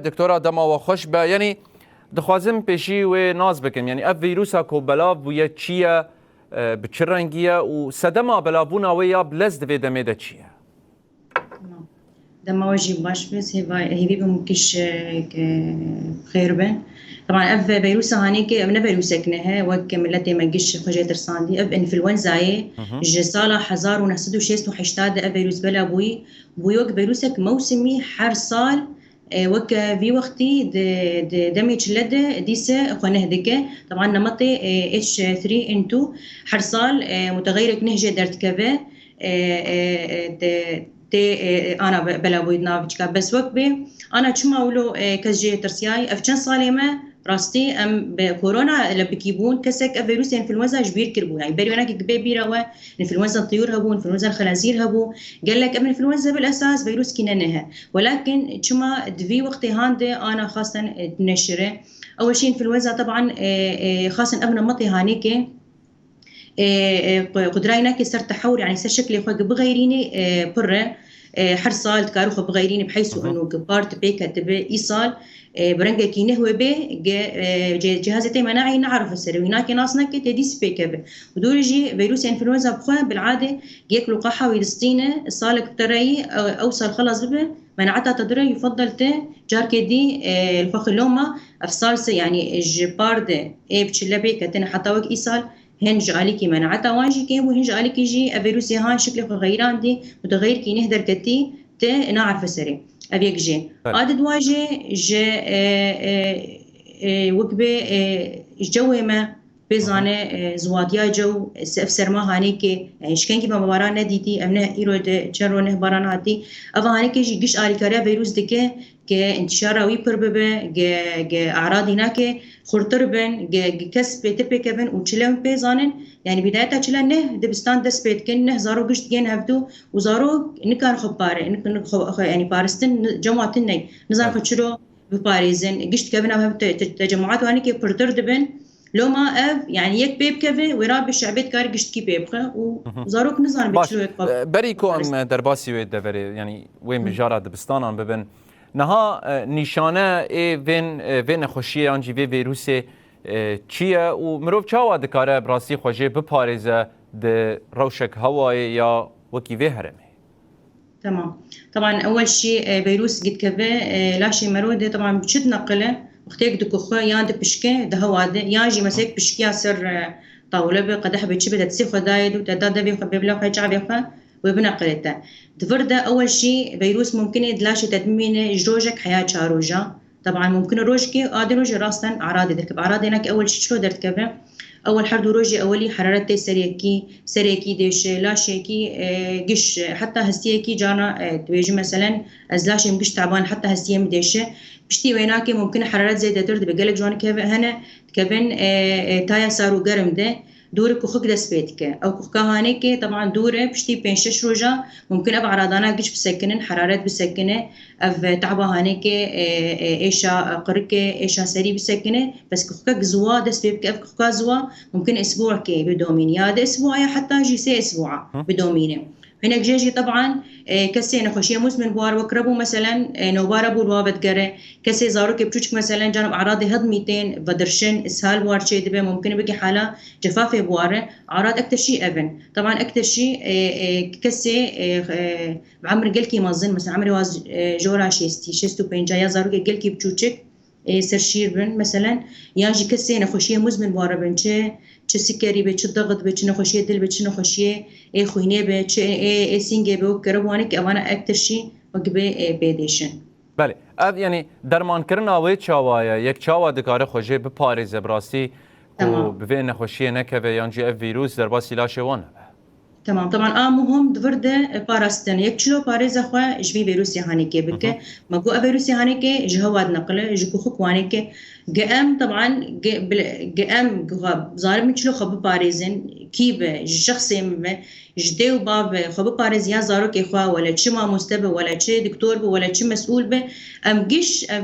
دکتۆرا دەماوە خۆش بە ینی دەخوازم پێشی وێ ناز بکەم ینی ئەف ڤیروسا کۆ بەلاو بوویە چییە bi çi rengî ye û sedema belavbûna wê ya bilez divê demê de çi ye? Dema we jî baş be hêvî bim kîş xêr be. Taban ev vîrusa hanekê ev ne vîrusek ne he wek milletê me giş xwe jê tirsandî ev influenzayê ji sala 1986 de ev vîrus bela bûyî bû wek vîrusek mewsimî her sal وك في وقتي دمي تشلده ديسه خنه دكه طبعا نمطي H3N2 حرصال متغير نهجه درتكبه انا بلا بويدنا بچكا بس وقت به انا چما ولو كزجي ترسياي افچن سالمه راستي ام بكورونا لبكيبون كسك فيروس انفلونزا جبير كربو يعني بريونا كبي بيرا انفلونزا الطيور هبو انفلونزا الخنازير هبو قال لك ابن انفلونزا بالاساس فيروس كينانها ولكن چما دفي وقت هاندي انا خاصه نشره اول شيء انفلونزا طبعا خاصه ابن مطي هانيكي قدراينا كسر تحور يعني سر شكلي خو بغيريني بره حرصال تكاروخ بغيريني بحيث انه بارت بيك تبي ايصال برنجة كينه هو به جهازتي مناعي نعرف السر هناك ناس نك تديس بيكبه ودورجي فيروس انفلونزا بخوه بالعاده ياكلوا لقاحه ويدستينه الصالك بتري اوصل خلص به مناعتها تدري يفضل جاركدي الفخلوما افصال يعني جبارد بتشلبي كتن حتى وك ايصال هنج عليكي مناعتها وانجي كيم وهنج عليكي جي فيروس هان شكله غير عندي متغير كي نهدر كتي نعرف السري أبيك جي عدد واجي جي وكبه جوه ما بزانه زواديا جو سرما هانيكي يعني شكنكي بمباران نديتي امنه ايرو چرو نه باران هاتي اوا هانيكي جي گش آليكاريا فيروس دكه كانتشار وي بربه اعراض هناك خرطر بن كس بيتبي كبن وچلم بيزانن يعني بدايتها چلا نه دبستان دس بيت كن نه زارو گشت جن هفتو وزارو نكان خباره يعني بارستن جماعتن نظام خچرو بباريزن گشت كبن هفت تجمعات وانيكي برتر دبن لو ما اف يعني يك بيب كفي وراب الشعبيت كار گشت كي بيبخه وزاروك نظام بچلو بريكو ام درباسي وي دبري يعني وين بجاره دبستان ببن نها نشانه ای وین خوشی آنجی وی ویروس چیه و مروف چاوا دکاره براستی خوشی بپارزه ده روشک هوای یا وکی وی هرمه تمام طبعا اول شيء فيروس قد كبه لاشي مرود طبعا بشد نقله وقتك دكوخه ياند بشكه ده هواده ياجي مسك بشكيا سر طاوله بقدح بتشبه تسيخ دايد وتداد بيبلا خيج عبيخه وبنقلته دفرده أول شيء فيروس ممكن يدلاش تدمين جروجك حياة شاروجا طبعا ممكن روجكي قادر روج راسا أعراض يركب أعراض هناك أول شيء شو درتكبه أول حرد روجي أولي حرارتي سريكي ديش لاشيكي قش حتى هستيكي جانا تواجه مثلا أزلاشي مقش تعبان حتى هستيه مديشه بشتي ويناكي ممكن حرارات زي ترد بقلك جوان هنا كبن تايا صاروا قرم ده دور كوخك دسبيتك او كوخكا هانيك طبعا دوره بشتي بين 6 روجا ممكن اب عراضانا قش بسكنن حرارات بسكنه اف تعبا هانيك ايشا قركه ايشا سري بسكنه بس كوخكا زوا دسبيتك اف كوخكا زوا ممكن اسبوع كي بدومين يا ده اسبوع حتى جي سي اسبوع بدومينه هناك جيجي طبعا كسي نخوشيه مزمن بوار وكربو مثلا نوبارا بوروابت قره كسي زارو كبچوچك مثلا جانب اعراض هضميتين بدرشن اسهال بوار شي دبه ممكن بقي حاله جفاف بواره اعراض اكثر شيء ابن طبعا اكثر شيء كسي بعمر قلكي مازن مثلا عمري واز جورا شيستو بينجا يا زارو قلكي بچوچك سرشير بن مثلا ياجي كسي نخوشيه مزمن بواره بنچه چه سكري به چه ضغط به چه نخوشيه دل به چه نخوشيه اي خوينه به چه اي سينگه به وكربوانه که اوانا اكتر شي وقبه بيديشن بله اب يعني درمان کرنا و چاوایا یک چاوا دکاره خوشی بپارزه براستی و به نخوشیه نکوه یانجی اف ویروس در باسی لاشه وانه تمام طبعا مهم دفرده باراستن یک چلو پارزه خو جوی ویروسی هانیکه بکه مگو ویروسی هانیکه جهواد نقله جکو خوانیکه جام طبعا جام ظاهر من چلو خب بارزن كيبه شخصي جدي وباب خو بباريز يا زاروك إخوا ولا تشما مستبه ولا تشي دكتور ولا تشي مسؤول به ام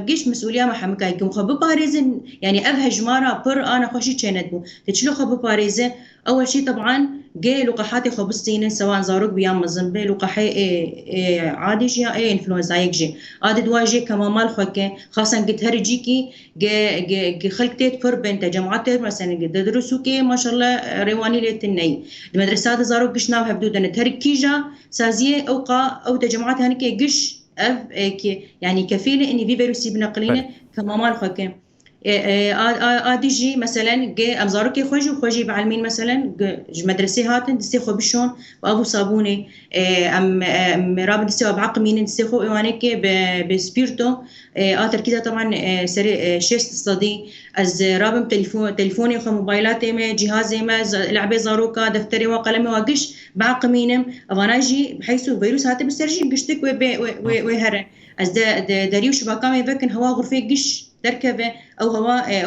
جيش مسؤوليه ما حمكاي كم خو بباريز يعني ابها جماره بر انا خوشي كانت بو تشلو خو بباريز اول شيء طبعا جي لقاحات خو بالسنين سواء زاروك بيام مزنبه لقاحي عادي جي انفلونزا يجي عادي دواجي كما مال خوكه خاصه قد هرجيكي جي خلقتي فر بين تجمعات مثلا قد درسوكي ما شاء الله رواني لتني المدرسات زاروك قشنا بحدود تركيجا سازيه او تجمعات هنيك قش يعني كفيله اني في فيروسي بنقلينه كما مال خوكه جي مثلا جي امزاروكي خوجي بعلمين مثلا مدرسه هاتن دسي خو بشون وابو صابوني ام رابط دسي بعقمين دسي خو ايوانيك بسبيرتو تركيزها طبعا سري شيست صدي از رابم تليفوني خو موبايلاتي ما جهازي ما لعبه زاروكا دفتري وقلمي وقش بعقمينم افاناجي بحيث فيروس هاتي بسرجي قشتك وهر از داريوش باكامي فكن هوا غرفه قش دركبه او هواء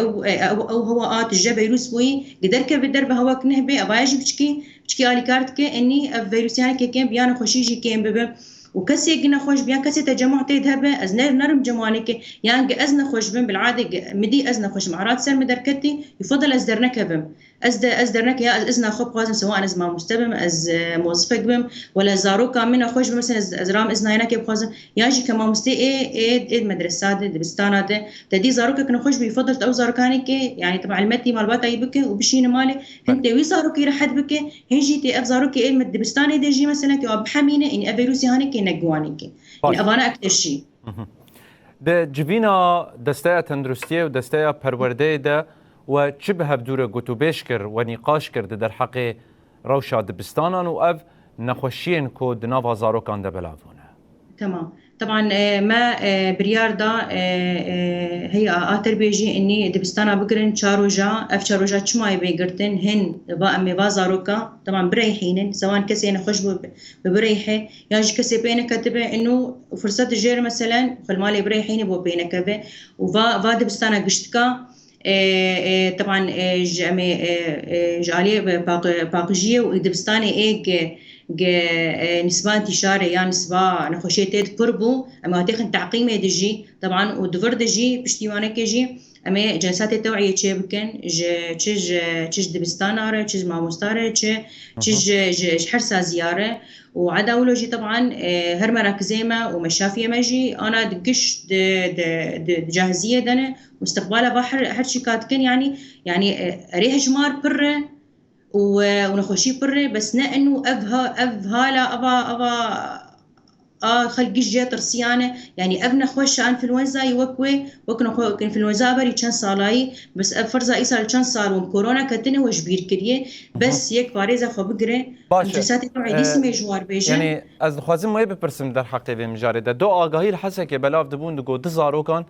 او هواءات الجبيروس بوي دركبه درب هواء كنهبه اباجي بشكي الي كارتك اني فيروس يعني كيم بيان خوشيجي كيم بب وكسي قنا خوش بيان كسي تجمع تذهبه از نرم جمانك يعني ازنا خوش بن بالعاده مدي ازنا خوش معرات سر مدركتي يفضل ازدرنك بم ازدرنك يا ازنا خب قازم سواء از ما مستبم از موظفك بم ولا زاروكا من خوش مثلا ازرام ازنا هناك بخازم ياجي كما مستي ايه المدرسات دبستانات تدي زاروكا كنا خوش بيفضل او زاروكانك يعني تبع المتي مال يبك وبشين مالي انت وي زاروكي رحد بك هنجي تي افزاروكي ايه المدبستاني دي جي مثلا كي بحمينه اني افيروسي هانك نقوانك يعني ابانا اكثر شيء ده جبينا دستايا تندرستيه ودستايا پرورده ده و چه به بدوره گوتو بیش کر و نقاش کرده در حق روشا دبستانان و اف نخوشین کو دناوا زاروکان ده بلاوونه. تمام طبعا ما بريار دا هي تربيجي اني دبستانا بقرن شاروجا اف شاروجا چماي بيقرتن هن با امي وازاروكا طبعا بريحين سواء كسي نخش ببريحه ياجي كسي بينه كتبه انه فرصه جير مثلا فالمالي بريحين بو بينه كبه وفا دبستانا قشتكا طبعا جالي باقجيه ودبستاني ايج نسبة انتشار يعني نسبة نخوشيتات قربو أما هتاخد تعقيم يدجي طبعا ودفر دجي بشتيوانك يجي أما جلسات التوعية تشابكن تشج دبستانارة تشج ماموستارة تشج حرسة زيارة وعدا أولوجي طبعا هر مراكزيما ومشافية ماجي أنا دقش جاهزية دنا مستقبالها بحر هر شيكات يعني ريح جمار برة ونخوشي بري بس نا انه افها لا ابا خلق جات رسيانه يعني ابنا خوش انفلونزا يوكوي وكنا انفلونزا بري كان صالاي بس فرزا ايسال كان صار وكورونا كتنه وجبير كريه بس يك باريزا خو بقري جلسات توعي اسمي جوار بيجه يعني از خوازم ما بپرسم در حق به مجاره ده دو آگاهی حسه که بلاف دبون دو زاروکان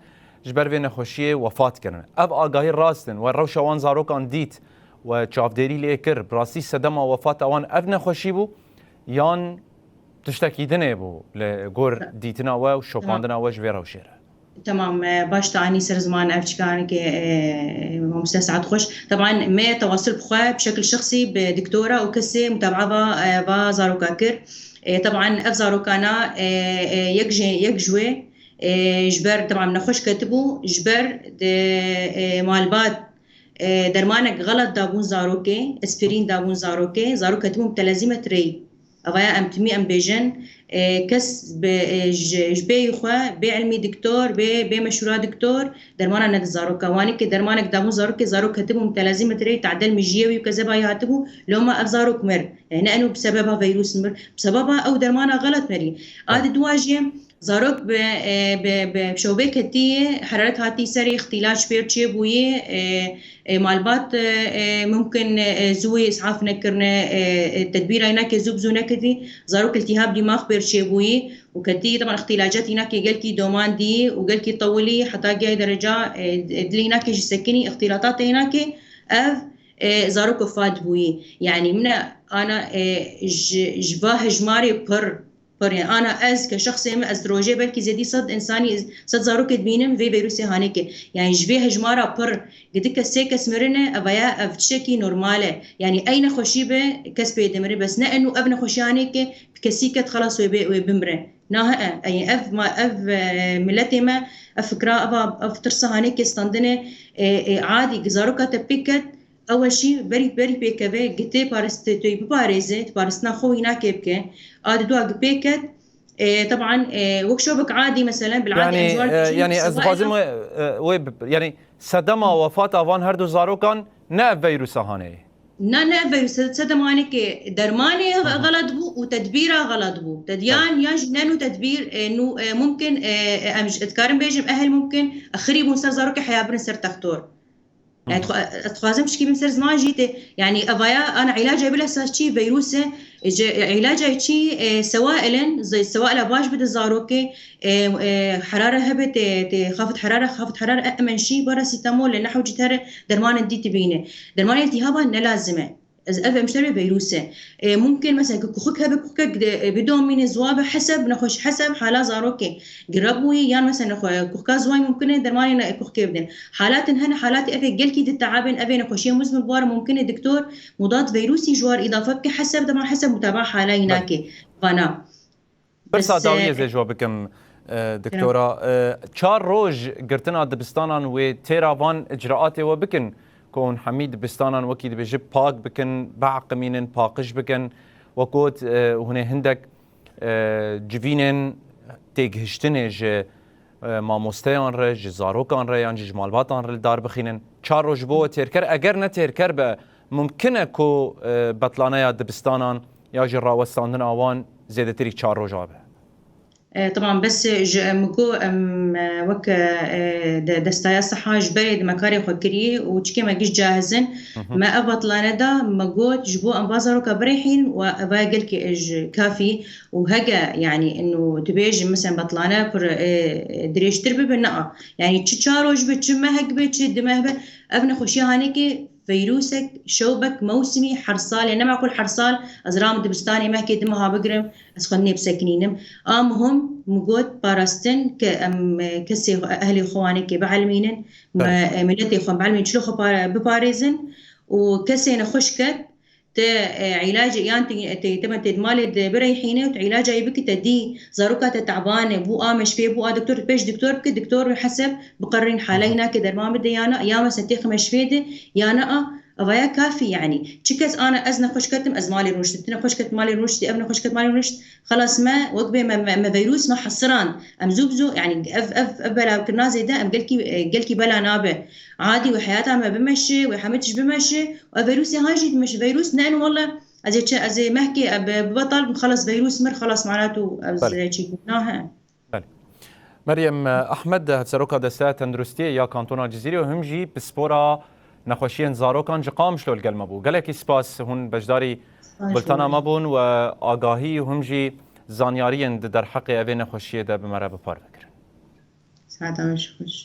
جبر وین خوشیه وفات کردن اب آگاهی راستن و روشوان زاروکان دیت و چافداری لیکر براستی صدم وفات آوان ابن خوشی بو یان تشتکی دنه بو لگور دیتنا و شوپاندنا و جویرا و شیره تمام باش تعني سر زمان افشكان مستسعد خوش طبعا ما تواصل بخوا بشكل شخصي بدكتوره وكسي متابعه با زاروكاكر طبعا اف زاروكانا يجوي جبر طبعا نخش كتبو جبر مالبات درمانك غلط دابون زاروكي اسبرين دابون زاروكي تموم تلازمة ري أغايا أمتمي أم بيجن كس جبي خوا بعلمي دكتور بمشروع دكتور درمانا ند زاروكا وانك درمانك دابون زاروكي تموم تلازمة ري تعدل مجيوي وكذا باي هاتبو لو ما أفزاروك مر يعني أنه بسببها فيروس مر بسببها أو درمانا غلط مري هذا دواجه زاروك بشوبه كتية حرارة هاتي سري اختلاج بيرتشي بويه مالبات ممكن زوي اسعاف نكرنا تدبير هناك زوبزو نكدي زاروك التهاب دماغ بيرتشي بويه وكتي طبعا اختلاجات هناك قالكي دومان دي وقالكي طولي حتى جاي درجة دلي هناك سكني اختلاطات هناك اف زاروك فاد بويه يعني من انا جباه جماري بر يعني انا از كشخص از روجه بلكي زدي صد انساني صد زاروك بينم في فيروسي هانيك يعني جبيه هجمارا بر قدك سيكس مرنه افيا افتشكي نورماله يعني اين خوشيبه كسبه دمر بس نا انه ابن خوشي هانيك كسيكت خلاص وبمره نها اي اف ما اف ملتي ما افكرا اف ترسا هانيك استندنه عادي زاروكا تبيكت اول شيء بري بيكافي قتي بارست توي بباريزه بارستنا خو هناك يبكي اد دوا بيكت طبعا وركشوبك عادي مثلا بالعاده يعني يعني از خازم ويب يعني صدمه وفات اوان هر دو زاروكان نه فيروس هانه نه فيروس صدمانه که درمانه غلط بو وتدبيره غلط بو تديان ياج نانو تدبير انه ممكن امش اتكارم بيجم اهل ممكن اخري بنصر زاروك حيابن سر تختور يعني تخازمش كيف مسر زمان جيتي يعني افايا انا علاجها بلا شيء فيروسه علاجها شيء سوائل زي السوائل باش بد الزاروكي حراره هبت خافت حراره امن شيء باراسيتامول لان نحو جتر درمان دي تبينه درمان التهابا لازمه ألف مشتري فيروسه ممكن مثلا كوخك هبك كوخك بدون من زوابه حسب نخش حسب حالات زاروكي قربوا يعني مثلا كوخكا زواي ممكن درماني كوخك يبدن حالات هنا حالات افي جلكي التعابين افي نخشيه مزمن بوار ممكن الدكتور مضاد فيروسي جوار اضافه حسب ده حسب متابعه حاله هناك فانا بس داويه زي جوابكم دكتوره چار روج قرتنا دبستانان و تيرافان اجراءات وبكن كون حميد بستانان وكيد بجيب باق بكن بعقمين باقش بكن وكوت وهنا هندك جفينن تيجهشتنج ما مستيان رج زاروكان ريان جمالباتان رل دار بخينن چار روج بو تيركر اگر نتيركر به ممکنه كو بطلانه دبستانان یا جراوستاندن آوان زیاده تری چار روز آبه طبعا بس مكو وك دستايا صحة جبري مكاري خكري وشكي ما جيش جاهزين ما أبط لنا دا مجود جبو أنبازرو كبريحين وأباقل كي كافي وهجا يعني إنه تبيج مثلا بطلانة بر دريش تربي بالنقا يعني تشارو جبت شما هجبت شد ما هبت أبني خوشي هانيكي فيروسك شوبك موسمي حرصال يعني ما كل حرصال أزرام دبستاني ما كيد ما بقرم أسخني بسكنينم هم مجود باراستن كسي أهلي خواني كي بعلمينن ملتي خوان بعلمين شلو خو بباريزن وكسي نخشكت علاج يعني تم تدمال بريحينه وعلاجها يبكي تدي زاروكا تعبانه بو امش فيه بو دكتور بيش دكتور حسب بقرن حالينا كده ما بدي يانا يا مثلا تيخ مش فيده يانا أفايا كافي يعني تشكت أنا أزنا خشكتم أزمالي رشد تنا خشكت مالي رشد أبنا خشكت مالي رشد خلاص ما وقبه ما فيروس ما حصران أم زوبزو يعني أف بلا كنا زي ده أم قلكي بلا نابه عادي وحياتها ما بمشي وحمتش بمشي وفيروسي هاجي مش فيروس نان والله أزي محكي ببطل خلص فيروس مر خلاص معناته أزي قلناها مريم أحمد هتسروكا دستا تندرستي يا كانتونا الجزيرة وهم جي بسبورا نخوشين زاروكان جقام شلو القلم ابو قالك سپاس هون بجداري بلتانا مبون و آگاهی هم جي زانيارين در حق اوه نخوشيه ده بمره بپار بکرن ساعتها مش خوش